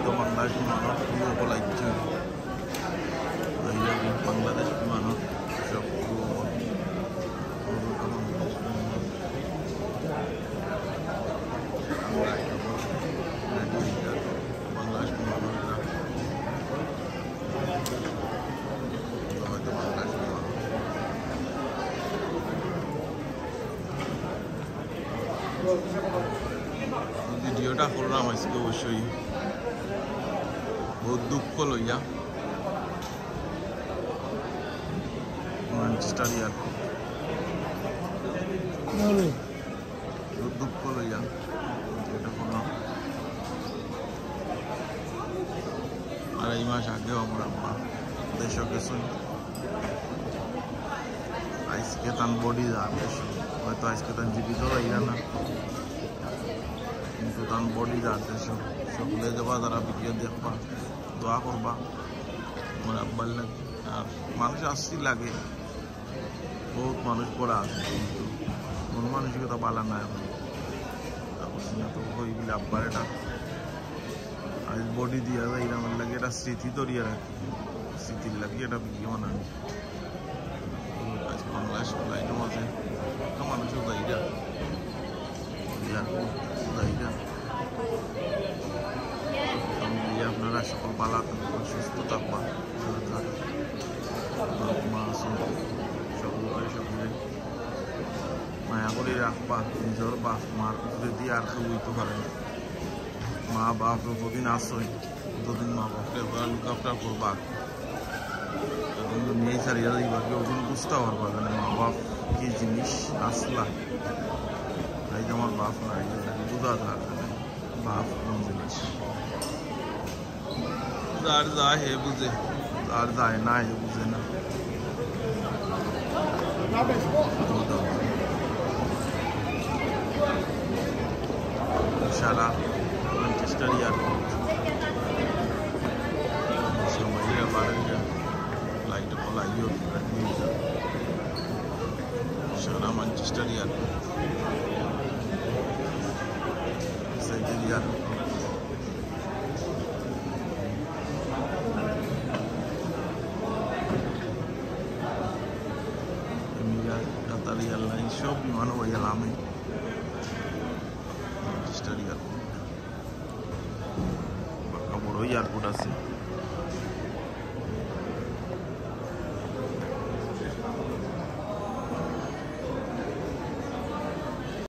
হয়তো বাংলাদেশ বিমানও পলাইছে বাংলাদেশ বিমানও সব বাংলাদেশ বিমান হয়তো বাংলাদেশ বিমান ভিডিওটা করলাম আজকে অবশ্যই বহুত দুঃখ লইয়া ম্যানচেস্টার এয়ারপোর্ট বহুত দুঃখ লইয়া এটা করলাম আর এই মাস আগেও আমার আব্বা দেশে গেছেন আজকে তার বডি যার দেশ হয়তো আজকে তার জীবিত রইয়া না কিন্তু তার বডি যার দেশ সকলে যাবা যারা ভিডিও দেখবা দোয়া করবা আমার আব্বার লাগে আর মানুষ আসছি লাগে বহুত মানুষ পড়া আছে কিন্তু কোন মানসিকতা পালা নাই তো হয়ে গেলে আব্বার এটা আজ বডি দিয়া যায় আমার লাগে এটা স্মৃতি ধরিয়ে রাখি স্মৃতির লাগে এটা ভিডিও বানানো আজ বাংলাদেশ ফ্লাইটের মাঝে মানুষও যাইরা যাইরা আপনারা সকল পালা সুস্থ থাকবা মা সকলে মায়া করে রাখবা নিজের বাপ মার উপরে দিয়ে আর কেউ হইতে পারে না মা বাপ যতদিন আসই ততদিন মা বাপকে লুক আফটার করবা নিয়ে ছাড়িয়ে যাইবা কেউ ওজন বুঝতে পারবা না মা বাপ কি জিনিস আসলা এই যে আমার বাপ নাই বুঝা থাকে বাপ কোন জিনিস যার যা হে বুঝে যার যায় না হে বুঝে না সারা ম্যানচেস্টার এয়ারপোর্ট সবাই বাড়িটা লাইট পলাইও সারা ম্যানচেস্টার এয়ারপোর্ট সাইকেল এয়ারপোর্ট কাতার এয়ারলাইন সব বিমান হয়ে গেলাম ম্যানচেস্টার এয়ারপোর্ট বড় এয়ারপোর্ট আছে